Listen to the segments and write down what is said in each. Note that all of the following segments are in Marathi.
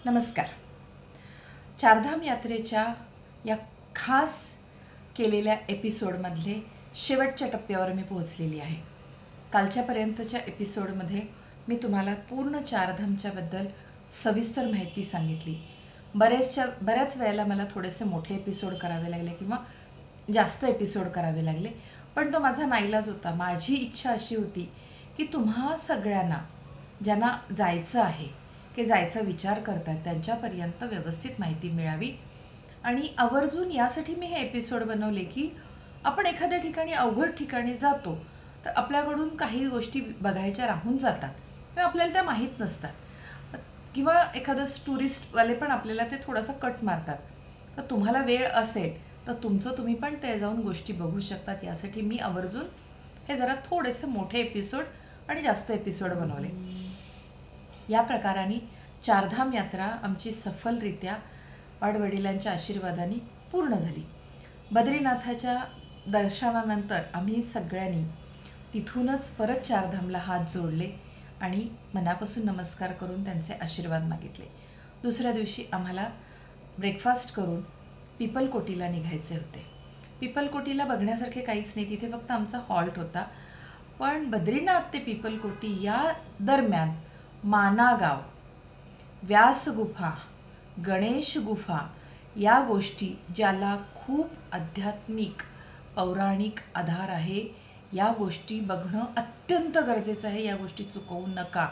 नमस्कार. चारधाम यात्रेच्या या खास केलेल्या एपिसोडमधले शेवटच्या टप्प्यावर मी पोहोचलेली आहे. कालच्यापर्यंतच्या एपिसोडमध्ये मी तुम्हाला पूर्ण चारधामच्याबद्दल सविस्तर माहिती सांगितली. बऱ्याच वेळेला मला थोडेसे मोठे एपिसोड करावे लागले किंवा जास्त एपिसोड करावे लागले, पण तो माझा नाईलाज होता. माझी इच्छा अशी होती की तुम्हा सगळ्यांना ज्यांना जायचं आहे, की जायचा विचार करतात, त्यांच्यापर्यंत व्यवस्थित माहिती मिळावी. आणि आवर्जून यासाठी मी हे एपिसोड बनवले की आपण एखाद्या ठिकाणी अवघड ठिकाणी जातो तर आपल्याकडून काही गोष्टी बघायच्या राहून जातात किंवा आपल्याला त्या माहीत नसतात, किंवा एखादं टुरिस्टवाले पण आपल्याला ते थोडंसं कट मारतात. तर तुम्हाला वेळ असेल तर तुम्ही पण ते जाऊन गोष्टी बघू शकतात. यासाठी मी आवर्जून हे जरा थोडेसे मोठे एपिसोड आणि जास्त एपिसोड बनवले. या प्रकाराने चारधाम यात्रा आमची सफलरित्या वाडवडिलांच्या आशीर्वादाने पूर्ण झाली. बद्रीनाथाच्या दर्शनानंतर आम्ही सगळ्यांनी तिथूनच परत चारधामला हात जोडले आणि मनापासून नमस्कार करून त्यांचे आशीर्वाद मागितले. दुसऱ्या दिवशी आम्हाला ब्रेकफास्ट करून पिपलकोटीला निघायचे होते. पिपलकोटीला बघण्यासारखे काहीच नाही, तिथे फक्त आमचा हॉल्ट होता. पण बद्रीनाथ ते पिपलकोटी या दरम्यान मानागाव, व्यास गुफा, गणेश गुफा या गोष्टी ज्याला खूप आध्यात्मिक पौराणिक आधार आहे, या गोष्टी बघणं अत्यंत गरजेचं आहे. या गोष्टी चुकवू नका,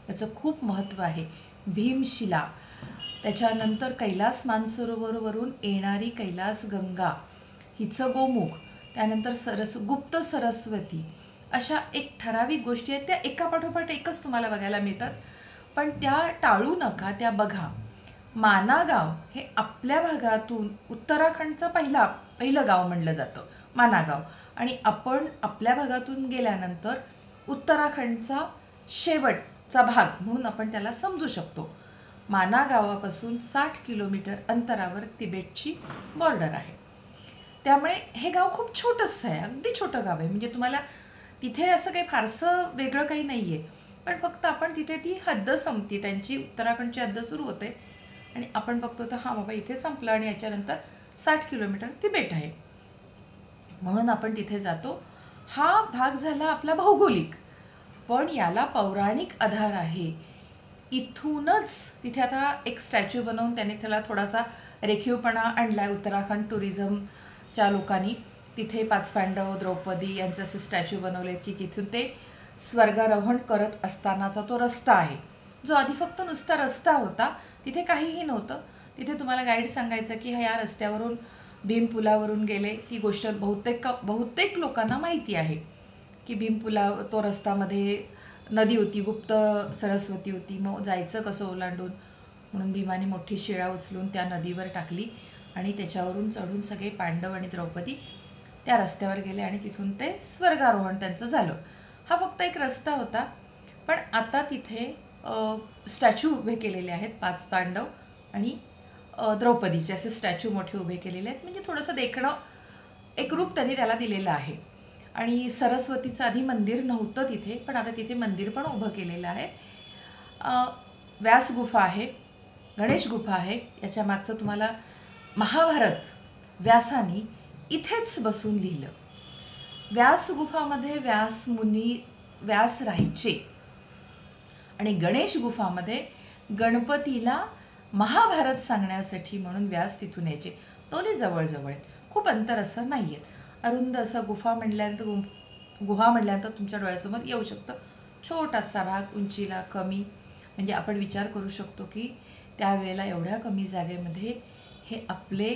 याचं खूप महत्त्व आहे. भीमशिला, त्याच्यानंतर कैलास मानसरोवरवरून येणारी कैलास गंगा, हिचं गोमुख, त्यानंतर गुप्त सरस्वती, अशा एक ठराविक गोष्टी आहेत. त्या एकापाठोपाठ एकच तुम्हाला बघायला मिळतात, पण त्या टाळू नका, त्या बघा. मानागाव हे आपल्या भागातून उत्तराखंडचं पहिलं गाव म्हणलं जातं, मानागाव. आणि आपण आपल्या भागातून गेल्यानंतर उत्तराखंडचा शेवटचा भाग म्हणून आपण त्याला समजू शकतो. मानागावापासून 60 किलोमीटर अंतरावर तिबेटची बॉर्डर आहे. त्यामुळे हे गाव खूप छोटंसं आहे, अगदी छोटं गाव आहे. म्हणजे तुम्हाला तिथे असं काही फारसं वेगळं काही नाही आहे, पण फक्त आपण तिथे ती हद्द संपती, त्यांची उत्तराखंडची हद्द सुरू होते आणि आपण बघतो तर हां बाबा इथे संपलं आणि याच्यानंतर 60 किलोमीटर तिबेट आहे, म्हणून आपण तिथे जातो. हा भाग झाला आपला भौगोलिक, पण याला पौराणिक आधार आहे. इथूनच तिथे आता एक स्टॅच्यू बनवून त्याने त्याला थोडासा रेखीवपणा आणला आहे उत्तराखंड टुरिझमच्या लोकांनी. तिथे 5 पांडव, द्रौपदी यांचे असे स्टॅच्यू बनवलेत की तिथून ते स्वर्गारोहण करत असतानाचा तो रस्ता आहे, जो आधी फक्त नुसता रस्ता होता, तिथे काहीही नव्हतं. तिथे तुम्हाला गाईड सांगायचं की ह्या रस्त्यावरून भीमपुलावरून गेले. ती गोष्ट बहुतेक लोकांना माहिती आहे की भीमपुला तो रस्त्यामध्ये नदी होती, गुप्त सरस्वती होती. मग जायचं कसं ओलांडून, म्हणून भीमाने मोठी शिळा उचलून त्या नदीवर टाकली आणि त्याच्यावरून चढून सगळे पांडव आणि द्रौपदी त्या रस्त्यावर गेले आणि तिथून ते स्वर्गारोहण त्यांचं झालं. हा फक्त एक रस्ता होता, पण आता तिथे स्टॅच्यू उभे केलेले आहेत. 5 पांडव आणि द्रौपदीचे असे स्टॅच्यू मोठे उभे केलेले आहेत. म्हणजे थोडंसं देखणं एक रूप त्यांनी त्याला दिलेलं आहे. आणि सरस्वतीचं आधी मंदिर नव्हतं तिथे, पण आता तिथे मंदिर पण उभं केलेलं आहे. व्यास गुफा आहे, गणेश गुफा आहे. याच्या मागचं तुम्हाला महाभारत व्यासानी इथेच बसून लिहिलं. व्यास गुफामध्ये व्यास राहायचे आणि गणेश गुफामध्ये गणपतीला महाभारत सांगण्यासाठी म्हणून व्यास तिथून यायचे. दोन्ही जवळजवळ आहेत, खूप अंतर असं नाही आहेत. अरुंद असं गुहा म्हटल्यानंतर तुमच्या डोळ्यासमोर येऊ शकतं. छोटासा भाग, उंचीला कमी. म्हणजे आपण विचार करू शकतो की त्यावेळेला एवढ्या कमी जागेमध्ये हे आपले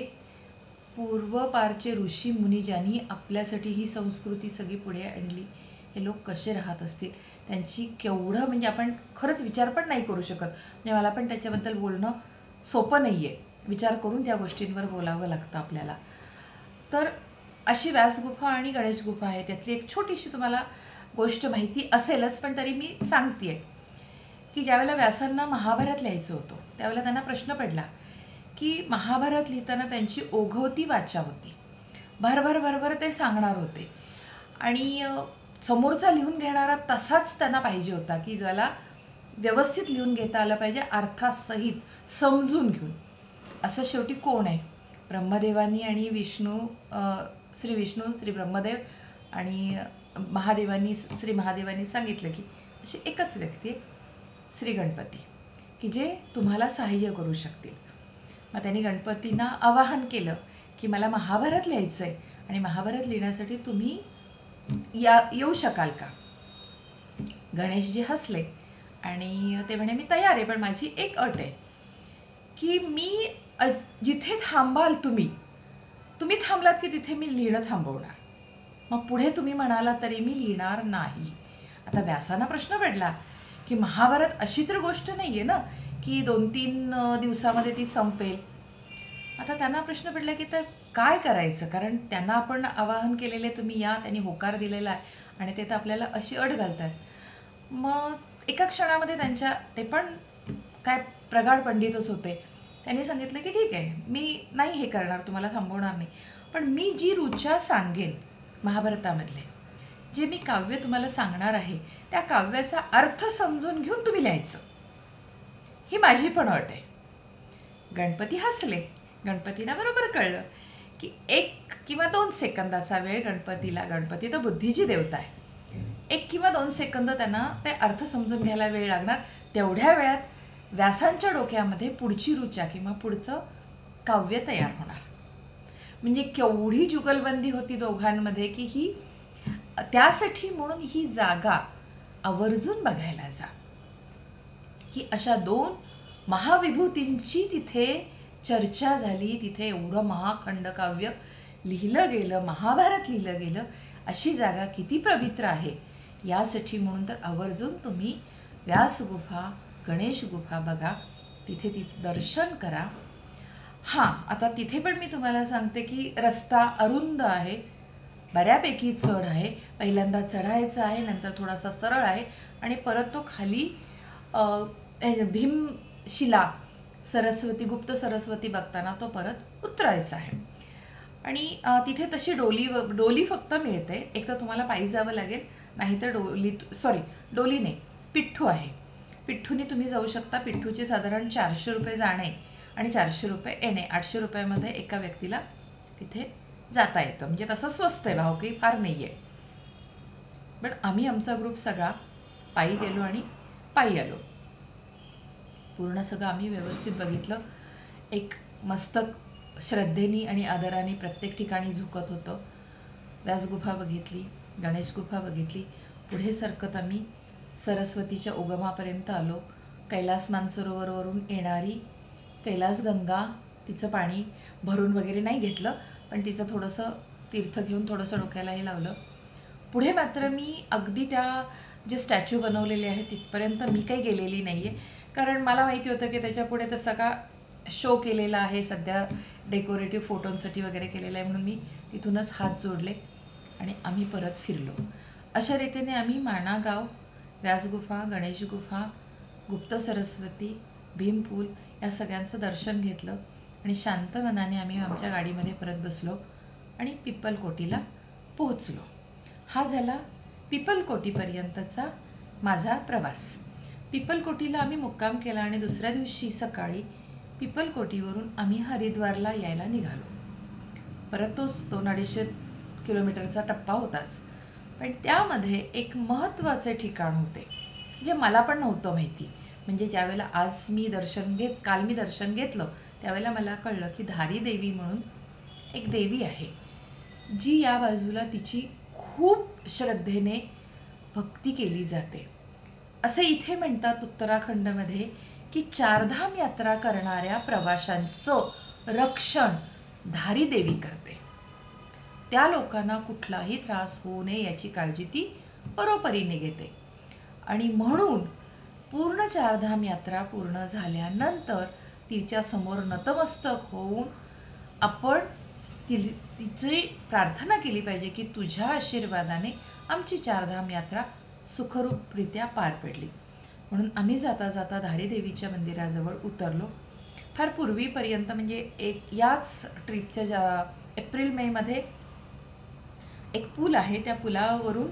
पूर्वपारचे ऋषी मुनी ज्यांनी आपल्यासाठी ही संस्कृती सगळी पुढे आणली, हे लोक कसे राहत असतील, त्यांची केवढं म्हणजे आपण खरंच विचार पण नाही करू शकत. म्हणजे मला पण त्याच्याबद्दल बोलणं सोपं नाही आहे, विचार करून त्या गोष्टींवर बोलावं लागतं आपल्याला. तर अशी व्यासगुफा आणि गणेश गुफा आहे. त्यातली एक छोटीशी तुम्हाला गोष्ट माहिती असेलच, पण तरी मी सांगते आहे की ज्यावेळेला व्यासांना महाभारत लिहायचं होतं त्यावेळेला त्यांना प्रश्न पडला की महाभारत लिहिताना त्यांची ओघवती वाचा होती, भरभर ते सांगणार होते आणि समोरचा लिहून घेणारा तसाच त्यांना पाहिजे होता की ज्याला व्यवस्थित लिहून घेता आलं पाहिजे, अर्थासहित समजून घेऊन. असं शेवटी कोण आहे? ब्रह्मदेवानी आणि श्री विष्णू, श्री ब्रह्मदेव आणि श्री महादेवांनी सांगितलं की अशी एकच व्यक्ती आहे, श्री गणपती, की जे तुम्हाला सहाय्य करू शकतील. मग त्यांनी गणपतींना आवाहन केलं की मला महाभारत लिहायचं आहे आणि महाभारत लिहिण्यासाठी तुम्ही येऊ शकाल का? गणेशजी हसले आणि ते म्हणे मी तयार आहे, पण माझी एक अट आहे की मी जिथे थांबाल तुम्ही थांबलात की तिथे मी लिहिणं थांबवणार. मग पुढे तुम्ही म्हणाला तरी मी लिहिणार नाही. आता व्यासांना प्रश्न पडला की महाभारत अशी तर गोष्ट नाही आहे ना की 2-3 दिवसामध्ये ती संपेल. आता त्यांना प्रश्न पडला की तर काय करायचं, कारण त्यांना आपण आवाहन केलेले तुम्ही या, त्यांनी होकार दिलेला आहे आणि ते तर आपल्याला अशी अट घालतात. मग एका क्षणामध्ये ते पण काय प्रगाढ पंडितच होते, त्यांनी सांगितलं की ठीक आहे, मी नाही हे करणार, तुम्हाला थांबवणार नाही, पण मी जी ऋचा सांगेन महाभारतामधले जे मी काव्य तुम्हाला सांगणार आहे त्या काव्याचा अर्थ समजून घेऊन तुम्ही लिहायचं, ही माझी पण अट आहे. गणपती हसले. गणपतीला बरोबर कळलं की 1 किंवा 2 सेकंदाचा वेळ गणपती तर बुद्धीची देवता आहे, 1 किंवा 2 सेकंद त्यांना ते अर्थ समजून घ्यायला वेळ लागणार. तेवढ्या वेळात व्यासांच्या डोक्यामध्ये पुढची ऋचा किंवा पुढचं काव्य तयार होणार. म्हणजे केवढी जुगलबंदी होती दोघांमध्ये की ही त्यासाठी म्हणून ही जागा आवर्जून बघायला जा, की अशा 2 महाविभूतींची तिथे चर्चा झाली, तिथे एवढं महाखंडकाव्य लिहिलं गेलं, महाभारत लिहिलं गेलं. अशी जागा किती पवित्र आहे यासाठी म्हणून तर आवर्जून तुम्ही व्यासगुफा, गणेश गुफा बघा, तिथे दर्शन करा. हां, आता तिथे पण मी तुम्हाला सांगते की रस्ता अरुंद आहे, बऱ्यापैकी चढ आहे. पहिल्यांदा चढायचं आहे, नंतर थोडासा सरळ आहे आणि परत तो खाली भीमशिला सरस्वती, गुप्त सरस्वती बघताना तो परत उतरायचा आहे. आणि तिथे तशी डोली फक्त मिळते. एक तर तुम्हाला पायी जावं लागेल, नाहीतर डोली नाही, पिठ्ठू आहे, पिठ्ठूने तुम्ही जाऊ शकता. पिठ्ठूचे साधारण 400 रुपये जाणे आणि 400 रुपये येणे, 800 रुपयामध्ये एका व्यक्तीला तिथे जाता येतं. म्हणजे तसं स्वस्त आहे, भाव काही फार नाही आहे. पण आम्ही आमचा ग्रुप सगळा पायी गेलो आणि पायी आलो. पूर्ण सगळं आम्ही व्यवस्थित बघितलं. एक मस्तक श्रद्धेने आणि आदराने प्रत्येक ठिकाणी झुकत होतं. व्यासगुफा बघितली, गणेश गुफा बघितली. पुढे सरकत आम्ही सरस्वतीच्या उगमापर्यंत आलो. कैलास मानसरोवरवरून येणारी कैलासगंगा, तिचं पाणी भरून वगैरे नाही घेतलं, पण तिचं थोडंसं तीर्थ घेऊन थोडंसं डोक्यालाही लावलं. पुढे मात्र मी अगदी त्या जे स्टॅच्यू बनवलेले आहेत तिथपर्यंत मी काही गेलेली नाही आहे, कारण मला माहिती होतं की त्याच्यापुढे तसा का शो केलेला आहे, सध्या डेकोरेटिव्ह फोटोंसाठी वगैरे केलेला आहे, म्हणून मी तिथूनच हात जोडले आणि आम्ही परत फिरलो. अशा रीतीने आम्ही माणागाव, व्यासगुफा, गणेश गुफा, गुप्त सरस्वती, भीमपूल या सगळ्यांचं दर्शन घेतलं आणि शांत मनाने आम्ही आमच्या गाडीमध्ये परत बसलो आणि पिपलकोटीला पोहोचलो. हा झाला पिपलकोटीपर्यंतचा माझा प्रवास. पिपलकोटीला आम्ही मुक्काम केला आणि दुसऱ्या दिवशी सकाळी पिपलकोटीवरून आम्ही हरिद्वारला यायला निघालो. परत तोच 2-250 किलोमीटरचा टप्पा होताच, पण त्यामध्ये एक महत्त्वाचे ठिकाण होते जे मला पण नव्हतं माहिती. म्हणजे ज्यावेळेला काल मी दर्शन घेतलं त्यावेळेला मला कळलं की धारी देवी म्हणून एक देवी आहे, जी या बाजूला तिची खूप श्रद्धेने भक्ती केली जाते. असे इथे म्हणतात उत्तराखंडमध्ये की 4 धाम यात्रा करणाऱ्या प्रवाशांचं रक्षण धारी देवी करते. त्या लोकांना कुठलाही त्रास होऊ नये याची काळजी ती परोपरीने घेते. आणि म्हणून पूर्ण 4 धाम यात्रा पूर्ण झाल्यानंतर तिच्या समोर नतमस्तक होऊन आपण तिची प्रार्थना केली पाहिजे की तुझ्या आशीर्वादाने आमची 4 धाम यात्रा सुखरूपरित्या पार पडली. म्हणून आम्ही जाता जाता धारी देवीच्या मंदिराजवळ उतरलो. फार पूर्वीपर्यंत म्हणजे याच ट्रिपच्या एप्रिल-मेमध्ये एक पूल आहे, त्या पुलावरून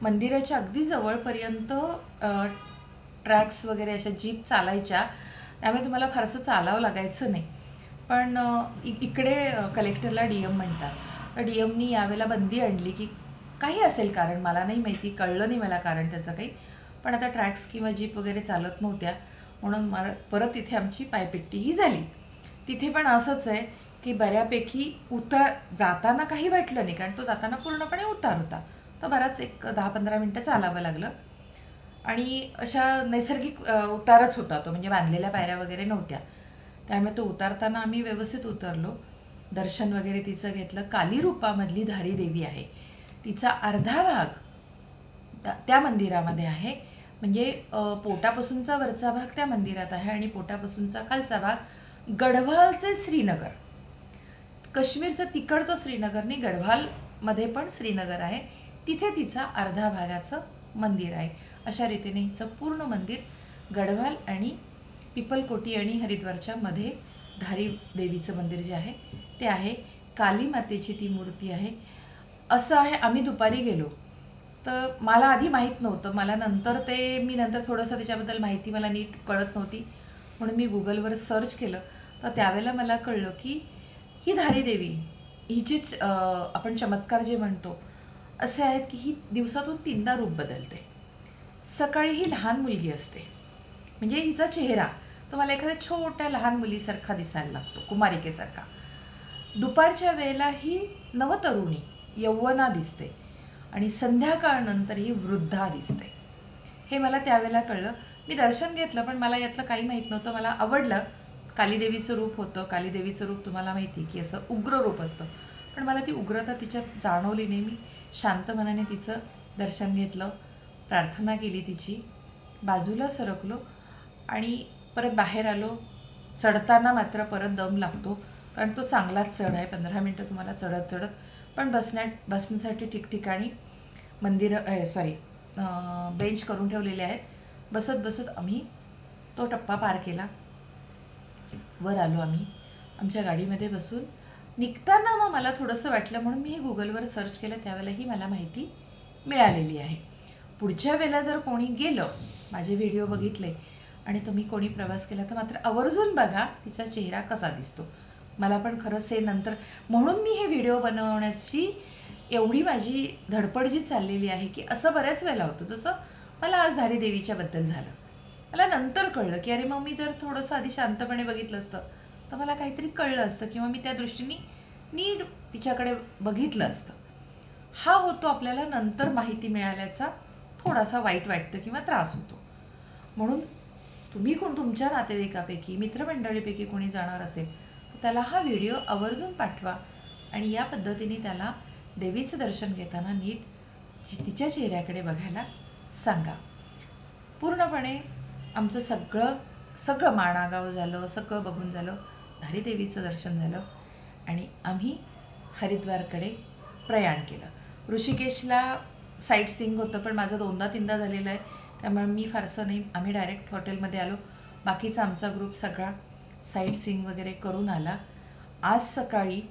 मंदिराच्या अगदी जवळपर्यंत ट्रॅक्स वगैरे अशा जीप चालायच्या, त्यामुळे तुम्हाला फारसं चालावं लागायचं नाही. पण इकडे कलेक्टरला DM म्हणतात. तर DMनी यावेळेला बंदी आणली की काही असेल कारण, मला नाही माहिती, कळलं नाही मला कारण त्याचं काही, पण आता ट्रॅक्स किंवा जीप वगैरे चालत नव्हत्या, म्हणून मला परत तिथे आमची पायपिट्टीही झाली. तिथे पण असंच आहे की बऱ्यापैकी उतार जाताना काही वाटलं नाही, कारण तो जाताना पूर्णपणे उतार होता. तो बराच एक 10-15 मिनटं चालावं लागलं आणि अशा नैसर्गिक उतारच होता तो, म्हणजे बांधलेल्या पायऱ्या वगैरे नव्हत्या. त्यामुळे तो उतारताना आम्ही व्यवस्थित उतरलो. दर्शन वगैरे तिचं घेतलं. काली रूपामधली धारी देवी आहे, तिचा अर्धा भाग त्या मंदिरामध्ये आहे. म्हणजे पोटापासूनचा वरचा भाग त्या मंदिरात आहे आणि पोटापासूनचा खालचा भाग गढवालचे श्रीनगर, काश्मीरचं तिकडचं श्रीनगर नाही, गढवालमध्ये पण श्रीनगर आहे, तिथे तिचा अर्धा भागाचं मंदिर आहे. अशा रीतीने हिचं पूर्ण मंदिर गढवाल आणि पिपलकोटी आणि हरिद्वारच्या मध्ये धारी देवीचं मंदिर जे आहे ते आहे. काली मातेची ती मूर्ती आहे. असं आहे, आम्ही दुपारी गेलो तर मला आधी माहीत नव्हतं, मला मी नंतर थोडंसं त्याच्याबद्दल माहिती मला नीट कळत नव्हती, म्हणून मी गुगलवर सर्च केलं. तर त्यावेळेला मला कळलं की ही धारी देवी हिचीच आपण चमत्कार जे म्हणतो असे आहेत की ही दिवसातून 3दा रूप बदलते. सकाळी ही लहान मुलगी असते, म्हणजे हिचा चेहरा तुम्हाला एखाद्या छोट्या लहान मुलीसारखा दिसायला लागतो, कुमारिकेसारखा. दुपारच्या वेळेला ही नवतरुणी यौवना दिसते आणि संध्याकाळनंतर ही वृद्धा दिसते. हे मला त्यावेळेला कळलं. मी दर्शन घेतलं पण मला यातलं काही माहीत नव्हतं. मला आवडलं. कालीदेवीचं रूप होतं. कालीदेवीचं रूप तुम्हाला माहिती की असं उग्र रूप असतं, पण मला ती उग्रता तिच्यात जाणवली नाही. मी शांत मनाने तिचं दर्शन घेतलं, प्रार्थना केली तिची, बाजूला सरकलो आणि परत बाहेर आलो. चढताना मात्र परत दम लागतो, कारण तो चांगलाच चढ आहे. 15 मिनटं तुम्हाला चढत चढत, पण बसण्यासाठी ठिकठिकाणी बेंच करून ठेवलेले आहेत. बसत बसत आम्ही तो टप्पा पार केला. वर आलो आम्ही आमच्या गाडीमध्ये बसून. निघताना मग मला थोडंसं वाटलं, म्हणून मी हे गुगलवर सर्च केलं. त्यावेळेला ही मला माहिती मिळालेली आहे. पुढच्या वेळेला जर कोणी गेलं, माझे व्हिडिओ बघितले आणि तुम्ही कोणी प्रवास केला तर मात्र आवर्जून बघा तिचा चेहरा कसा दिसतो. मला पण खरंच हे नंतर, म्हणून मी हे व्हिडिओ बनवण्याची एवढी माझी धडपड जी चाललेली आहे की असं बऱ्याच वेळेला होतं. जसं मला आज धारी देवीच्याबद्दल झालं, मला नंतर कळलं की अरे मग मी जर थोडंसं आधी शांतपणे बघितलं असतं तर मला काहीतरी कळलं असतं किंवा मी त्या दृष्टीने नीट तिच्याकडे बघितलं असतं. हा होतो आपल्याला नंतर माहिती मिळाल्याचा थोडासा वाईट वाटतं किंवा त्रास होतो. म्हणून तुम्ही तुमच्या नातेवाईकापैकी मित्रमंडळीपैकी कोणी जाणार असेल तर त्याला हा व्हिडिओ आवर्जून पाठवा आणि या पद्धतीने त्याला देवीचं दर्शन घेताना नीट तिच्या चेहऱ्याकडे बघायला सांगा. पूर्णपणे आमचं सगळं माणागाव झालं, सगळं बघून झालं, धारी देवीचं दर्शन झालं आणि आम्ही हरिद्वारकडे प्रयाण केलं. ऋषिकेशला साईट सीइंग होतं, पण माझं 2दा-3दा झालेलं आहे, त्यामुळे मी फारसं नाही. आम्ही डायरेक्ट हॉटेलमध्ये आलो. बाकीचा आमचा ग्रुप सगळा साईट सीइंग वगैरे करून आला. आज सकाळी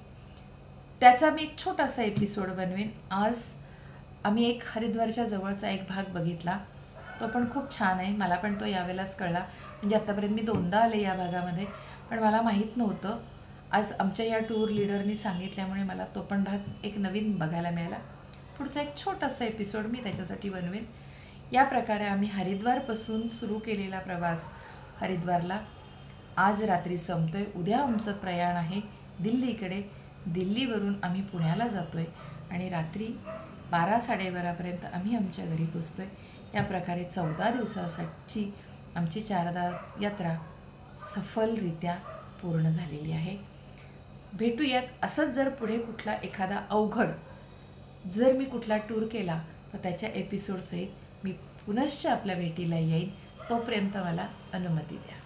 त्याचा मी एक छोटासा एपिसोड बनवेन. आज आम्ही एक हरिद्वारच्या जवळचा एक भाग बघितला, तो पण खूप छान आहे. मला पण तो यावेळेलाच कळला, म्हणजे आत्तापर्यंत मी 2दा आले या भागामध्ये, पण मला माहीत नव्हतं. आज आमच्या या टूर लीडरनी सांगितल्यामुळे मला तो पण भाग एक नवीन बघायला मिळाला. पुढचा एक छोटासा एपिसोड मी त्याच्यासाठी बनवेन. या प्रकारे आम्ही हरिद्वारपासून सुरू केलेला प्रवास हरिद्वारला आज रात्री संपतो आहे. उद्या आमचं प्रयाण आहे दिल्लीकडे. दिल्लीवरून आम्ही पुण्याला जातो आहे आणि रात्री 12-12:30पर्यंत आम्ही आमच्या घरी पोचतो आहे. या प्रकारे 14 दिवसासाठी आमची चारधाम यात्रा सफलरित्या पूर्ण झालेली आहे. भेटूयात असंच. जर पुढे कुठला एखादा अवघड जर मी कुठला टूर केला तर त्याच्या एपिसोडसहित मी पुनश्च आपल्या भेटीला येईन. तोपर्यंत मला अनुमती द्या.